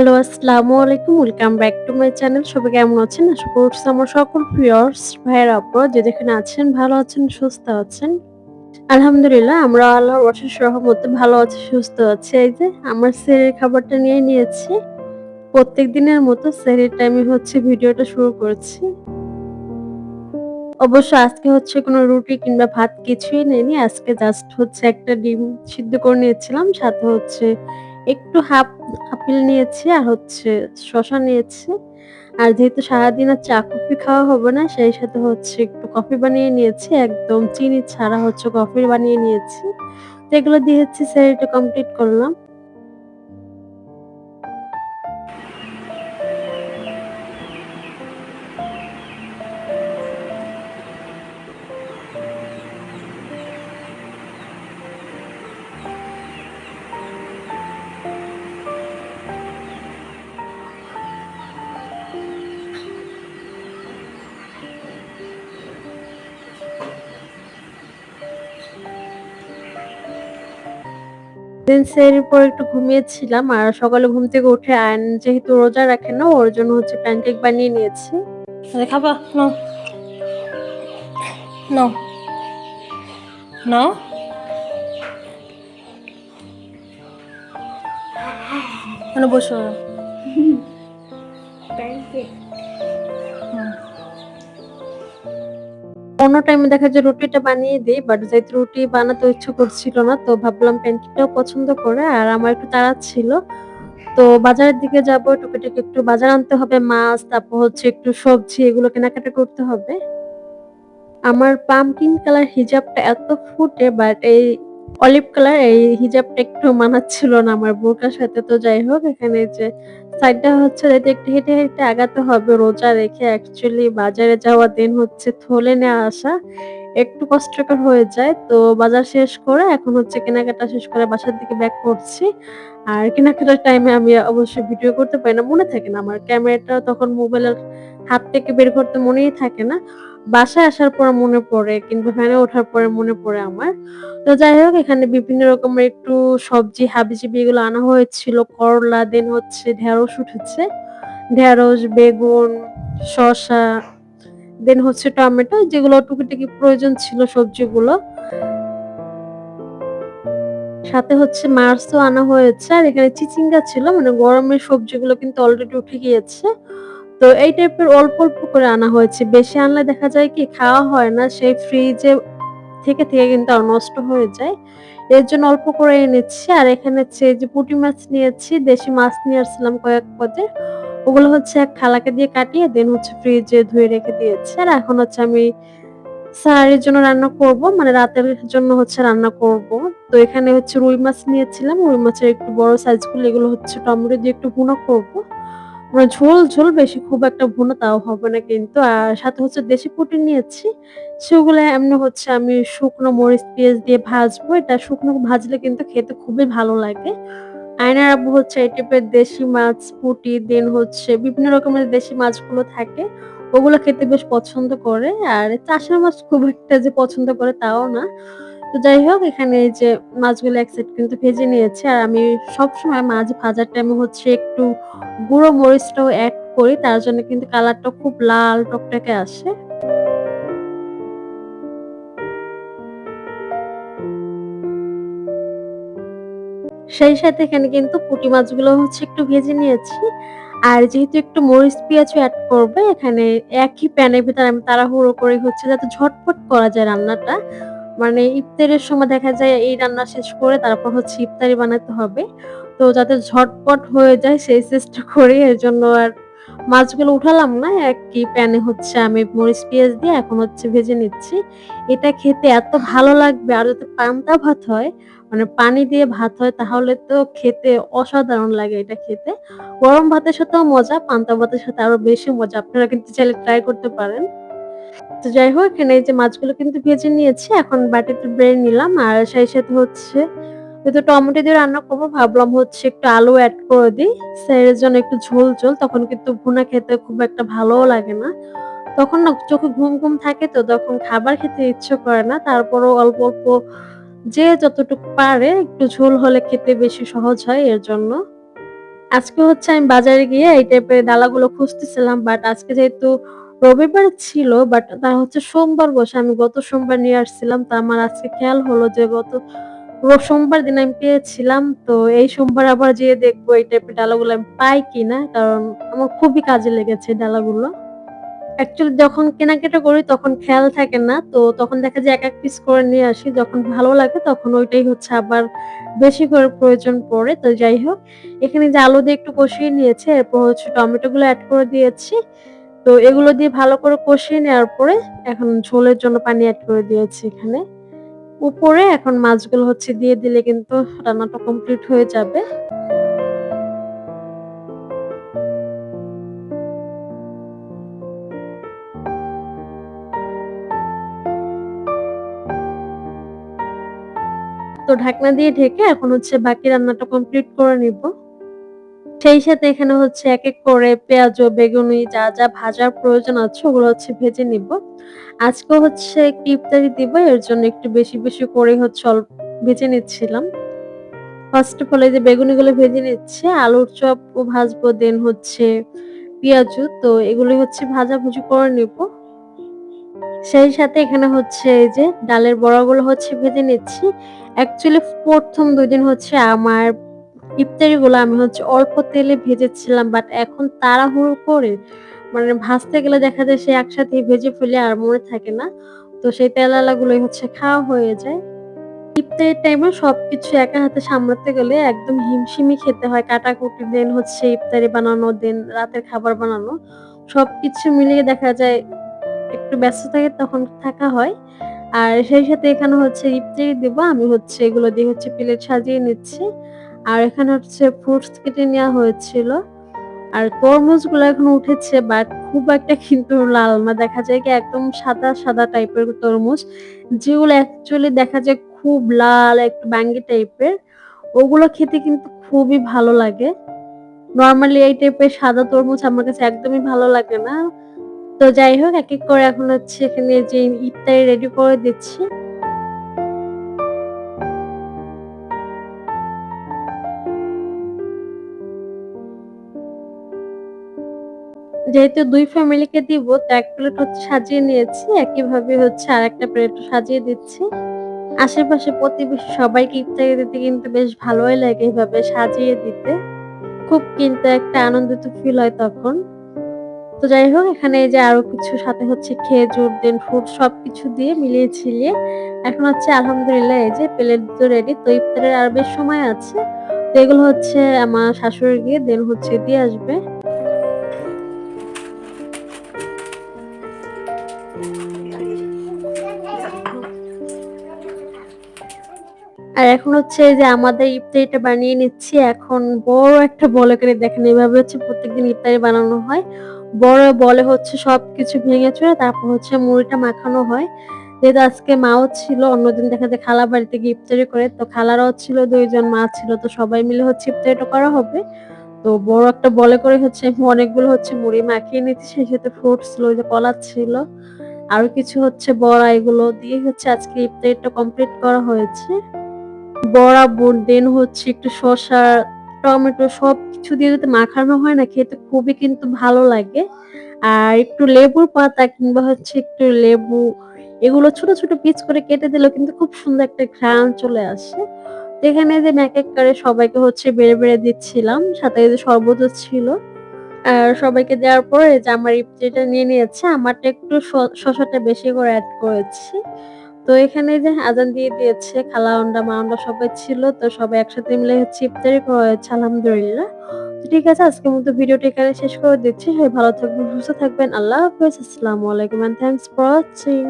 Hello, আসসালামু আলাইকুম। Welcome back to my channel. সবাই কেমন আছেন? আশা করছি আমার সকল ভিউয়ার্স ভাইয়েরা আপুরা যে যেখানে আছেন ভালো আছেন, সুস্থ আছেন। আলহামদুলিল্লাহ আমরা আল্লাহর অশেষ রহমতে ভালো আছি, সুস্থ আছি। এই যে আমার সেহরির খাবারটা নিয়ে নিয়েছি। প্রত্যেক দিনের মতো সেহরির টাইমে ভিডিওটা শুরু করেছি। অবশ্য আজকে কোনো রুটি কিংবা ভাত কিছুই নেইনি। আজকে জাস্ট একটা ডিম সিদ্ধ করে নিয়েছিলাম। সাথে একটু হাফ আপেল নিয়েছি আর শসা নিয়েছি। আর যেহেতু সারাদিন আর চা কফি খাওয়া হবে না, সেই সাথে একটু কফি বানিয়ে নিয়েছি। একদম চিনি ছাড়া কফি বানিয়ে নিয়েছি। তো এগুলো দিয়ে সেহরিটা কমপ্লিট করলাম। দেন সেহরির পর একটু ঘুমিয়েছিলাম। আর সকালে ঘুম থেকে উঠে আয়ন যেহেতু রোজা রাখে না, ওর জন্য প্যানকেক বানিয়ে নিয়েছি। খাবা? নাও নাও নাও। মানে বসো। অন্য টাইমে দেখা যায় রুটিটা বানিয়ে দেই, বাট যেহেতু রুটি বানাতে ইচ্ছে করছিল না, তো ভাবলাম প্যানকেকটাও পছন্দ করে আর আমার একটু তাড়া ছিল। তো বাজারের দিকে যাবো, টুকিটাকি একটু বাজার আনতে হবে, মাছ, তারপর একটু সবজি, এগুলো কেনাকাটা করতে হবে। আমার পাম্পকিন কালার হিজাবটা এত ফুটে, বাট এই অলিভ কালার এই হিজাবটা একটু মানাচ্ছিল না আমার বোরকার সাথে। তো যাই হোক, এখানে যে সাইডটা যাতে একটু হেঁটে হেঁটে আগাতে হবে রোজা রেখে। অ্যাকচুয়ালি বাজারে যাওয়া দিন থলে নিয়ে আসা একটু কষ্টকর হয়ে যায়। তো বাজার শেষ করে এখন কেনাকাটা শেষ করে বাসার দিকে ব্যাক করছি। আর কেনাকাটার টাইমে আমি অবশ্যই ভিডিও করতে পারি না, মনে থাকে না আমার। ক্যামেরাটা তখন মোবাইলের হাত থেকে বের করতে মনেই থাকে না। বাসায় আসার পর মনে পড়ে কিংবা ভ্যানে ওঠার পরে মনে পড়ে আমার। তো যাই হোক, এখানে বিভিন্ন রকমের একটু সবজি হাবিজাবি এগুলো আনা হয়েছিল। করলা, দেন ঢেঁড়স উঠেছে। ঢেঁড়স, বেগুন, শসা, দেন টমেটো, যেগুলো টুকিটাকি প্রয়োজন ছিল সবজিগুলো। সাথে মাছও আনা হয়েছে। আর এখানে চিচিঙ্গা ছিল, মানে গরমের সবজিগুলো কিন্তু অলরেডি উঠে গিয়েছে। তো এই টাইপের অল্প অল্প করে আনা হয়েছে। বেশি আনলে দেখা যায় কি খাওয়া হয় না, সেই ফ্রিজে থেকে কিন্তু আর নষ্ট হয়ে যায়। এর জন্য অল্প করে এনেছি। আর এখানে এই যে পুঁটি মাছ নিয়েছি, দেশি মাছ নিয়ে আসছিলাম কয়েক পদের। ওগুলো এক খালাকে দিয়ে কাটিয়ে দেন ফ্রিজে ধুয়ে রেখে দিয়েছি। আর এখন আমি স্যারের জন্য রান্না করব, মানে রাতের জন্য রান্না করব। তো এখানে রুই মাছ নিয়েছিলাম। রুই মাছের একটু বড় সাইজগুলো, এগুলো টমেটো দিয়ে একটু ভুনা করব। মানে ঝোল, ঝোল বেশি খুব একটা ভুনা তাও হবে না কিন্তু। আর সাথে দেশি পুঁটি নিয়েছি। সেগুলো এমনি আমি শুকনো মরিচ, পেঁয়াজ দিয়ে ভাজবো। এটা শুকনো ভাজলে কিন্তু খেতে খুবই ভালো লাগে। আয়নার আব্বু এই টাইপের দেশি মাছ, পুঁটি, দেন বিভিন্ন রকমের দেশি মাছগুলো থাকে। ওগুলো খেতে বেশ পছন্দ করে। আর চাষের মাছ খুব একটা যে পছন্দ করে তাও না। তো যাই হোক, এখানে এই যে মাছগুলো এক সাইড কিন্তু ভেজে নিয়েছি। আর আমি সবসময় মাছ ভাজার টাইমে একটু গুঁড়ো মরিচটাও এড করি। তার জন্য কিন্তু কালারটা খুব লাল টকটকে আসে। সেই সাথে এখানে কিন্তু পুঁটি মাছগুলো একটু ভেজে নিয়েছি। আর যেহেতু একটু মরিচ পেঁয়াজও এড করবে এখানে, একই প্যানের ভিতরে আমি তাড়াহুড়ো করে যাতে ঝটপট করা যায় রান্নাটা। মানে ইফতারের সময় দেখা যায় এই রান্না শেষ করে তারপর ইফতারি বানাতে হবে। তো যাতে ঝটপট হয়ে যায় সেই চেষ্টা করি। এজন্য আর মাছগুলো উঠালাম না। একই প্যানে আমি মরিচ পেঁয়াজ দিয়ে এখন ভেজে নিচ্ছি। এটা খেতে এত ভালো লাগবে। আর যদি পান্তা ভাত হয়, মানে পানি দিয়ে ভাত হয়, তাহলে তো খেতে অসাধারণ লাগে এটা খেতে। গরম ভাতের সাথেও মজা, পান্তা ভাতের সাথে আরো বেশি মজা। আপনারা কিন্তু চাইলে ট্রাই করতে পারেন। তো যাই হোক, এখানে এই যে মাছগুলো কিন্তু ভেজে নিয়েছি। এখন বাটিতে বেড়ে নিলাম। আর সেই সাথে যেহেতু টমেটো দিয়ে রান্না করবো, ভাবলাম একটু আলু এড করে দিই। সেরের জন্য একটু ঝোল ঝোল, তখন কিন্তু ভুনা খেতে খুব একটা ভালোও লাগে না। তখন না চোখে ঘুম ঘুম থাকে, তো তখন খাবার খেতে ইচ্ছে করে না। তারপরও অল্প অল্প যে যতটুকু পারে একটু ঝোল হলে খেতে বেশি সহজ হয় এর জন্য। আজকে হচ্ছে আমি বাজারে গিয়ে এই টাইপের ডালাগুলো খুঁজতেছিলাম। বাট আজকে যেহেতু রবিবার ছিল বাট তারা হচ্ছে সোমবার বসে। আমি গত সোমবার নিয়ে আসছিলাম। তো আমার আজকে খেয়াল হলো যে গত সোমবার দিন আমি পেয়েছিলাম। তো এই সোমবার আবার যেয়ে দেখবো এই টাইপের ডালাগুলো আমি পাই কিনা। কারণ আমার খুবই কাজে লেগেছে ডালাগুলো। অ্যাকচুয়ালি যখন কেনাকাটা করি তখন খেয়াল থাকে না। তো তখন দেখা যায় এক পিস করে নিয়ে আসি। যখন ভালো লাগে তখন ওইটাই হচ্ছে আবার বেশি করে প্রয়োজন পড়ে। তো যাই হোক, এখানে যে আলু দিয়ে একটু কষিয়ে নিয়েছি। এরপর হচ্ছে টমেটোগুলো এড করে দিয়েছি। তো এগুলো দিয়ে ভালো করে কষিয়ে নেওয়ার পরে এখন ঝোলের জন্য পানি এড করে দিয়েছি এখানে। উপরে এখন মাছগুলো হচ্ছে দিয়ে দিলে কিন্তু রান্নাটা কমপ্লিট হয়ে যাবে। তো ঢাকনা দিয়ে ঢেকে এখন হচ্ছে বাকি রান্নাটা কমপ্লিট করে নিব। সেই সাথে এখানে হচ্ছে এক, এক করে পেঁয়াজ ও বেগুনি যা ভাজার প্রয়োজন আছে ওগুলো হচ্ছে ভেজে নিব। আজকেও হচ্ছে একটু ইফতারি দিব এর জন্য একটু বেশি করে হচ্ছে ভেজে নিচ্ছিলাম। ফার্স্ট অফ অল এই যে বেগুনিগুলো ভেজে নিচ্ছি, আলুর চপও ভাজবো দেন হচ্ছে পেঁয়াজু তো এগুলো হচ্ছে ভাজাভুজি করে নিব। সেই সাথে এখানে হচ্ছে এই যে ডালের বড়াগুলো হচ্ছে ভেজে নিচ্ছি। অ্যাকচুয়ালি ১ম ২ দিন হচ্ছে আমার ইফতারিগুলো আমি হচ্ছে অল্প তেলে ভেজেছিলাম। বাট এখন তাড়াহুড়ো করে মানে ভাজতে গেলে দেখা যায় সে একসাথেই ভেজে ফেলি আর মনে থাকে না। তো সেই তেলালাগুলোই হচ্ছে খাওয়া হয়ে যায়। ইফতারির টাইমে সবকিছু একা হাতে সামলাতে গেলে একদম হিমশিমই খেতে হয়। কাটাকুটি দেন হচ্ছে ইফতারি বানানো দেন রাতের খাবার বানানো। সবকিছু মিলিয়ে দেখা যায় একটু ব্যস্ত থাকে তখন থাকা হয়। আর সেই সাথে এখানে হচ্ছে ইফতারি দিব। আমি হচ্ছে এগুলো দিয়ে হচ্ছে প্লেট সাজিয়ে নিচ্ছি। আর এখানে হচ্ছে ফ্রুটস কেটে নেওয়া হয়েছিল। আর তরমুজগুলো এখনো উঠেছে বাট খুব একটা কিন্তু লাল না। দেখা যায় কি একদম সাদা টাইপের তরমুজ। যেগুলো অ্যাকচুয়ালি দেখা যায় খুব লাল একটু বাঙ্গি টাইপের। ওগুলো খেতে কিন্তু খুবই ভালো লাগে। নরমালি এই টাইপের সাদা তরমুজ আমার কাছে একদমই ভালো লাগে না। তো যাই হোক একেক করে এখন হচ্ছে এখানে যে ইফতারি রেডি করে দিচ্ছি। যেহেতু ২ ফ্যামিলিকে দিব তো ১ প্লেট হচ্ছে সাজিয়ে নিয়েছি। একইভাবে হচ্ছে আরেকটা প্লেটও সাজিয়ে দিচ্ছি। আশেপাশে প্রতিবেশী সবাইকে ইফতারি দিতে কিন্তু বেশ ভালোই লাগে এভাবে সাজিয়ে দিতে। খুব কিন্তু একটা আনন্দিত ফিল হয় তখন। তো যাই হোক এখানে এই যে আরো কিছু সাথে হচ্ছে খেজুর দেন ফ্রুট সবকিছু দিয়ে মিলিয়ে ঝিলিয়ে এখন হচ্ছে আলহামদুলিল্লাহ এই যে প্লেট তো রেডি। তো ইফতারের আর বেশ সময় আছে। তো এগুলো হচ্ছে আমার শাশুড়ি গিয়ে দেন হচ্ছে দিয়ে আসবে। আর এখন হচ্ছে এই যে আমাদের ইফতারিটা বানিয়ে নিচ্ছি। এখন বড় একটা বলে করে দেখেন এভাবে হচ্ছে প্রত্যেকদিন ইফতারি বানানো হয়। বড় বলে হচ্ছে সবকিছু ভেঙে চুরে তারপর হচ্ছে মুড়িটা মাখানো হয়। যেহেতু আজকে মাও ছিল, অন্যদিন দেখা যায় খালা বাড়িতে গিয়ে ইফতারি করে। তো খালারাও ছিল ২ জন, মা ছিল। তো সবাই মিলে হচ্ছে ইফতারিটা করা হবে। তো বড় একটা বলে করে হচ্ছে আমি অনেকগুলো হচ্ছে মুড়ি মাখিয়ে নিচ্ছি। সেই সাথে ফ্রুটস ছিল, ওই যে কলা ছিল। আরো কিছু হচ্ছে বড়া এগুলো দিয়ে হচ্ছে আজকে ইফতারিটা কমপ্লিট করা হয়েছে। বড়া দেন হচ্ছে একটু শসা, টমেটো সবকিছু দিয়ে যদি মাখানো হয় না খেতে খুবই কিন্তু ভালো লাগে। আর একটু লেবুর পাতা কিংবা হচ্ছে একটু লেবু এগুলো ছোট পিস করে কেটে দিলেও কিন্তু খুব সুন্দর একটা ঘ্রাণ চলে আসে। তো এখানে যে আমি একেক করে সবাইকে হচ্ছে বেড়ে দিচ্ছিলাম। সাথে এই যে শরবতও ছিল। আর সবাইকে দেওয়ার পরে এই যে আমার ইফতারিটা নিয়ে নিয়েছে। আমারটা একটু শসাটা বেশি করে এড করেছি। তো এখানে যে আজান দিয়ে দিয়েছে, খালা-ওন্ডা, মা-ওন্ডা সবাই ছিল। তো সবাই একসাথে মিলে হচ্ছে ইফতারি করা হয়েছে আলহামদুলিল্লাহ। তো ঠিক আছে আজকের মতো ভিডিওটা এখানে শেষ করে দিচ্ছি। সবাই ভালো থাকবেন, সুস্থ থাকবেন। আল্লাহ হাফেজ। আসসালামু আলাইকুম এন্ড থ্যাংকস ফর ওয়াচিং।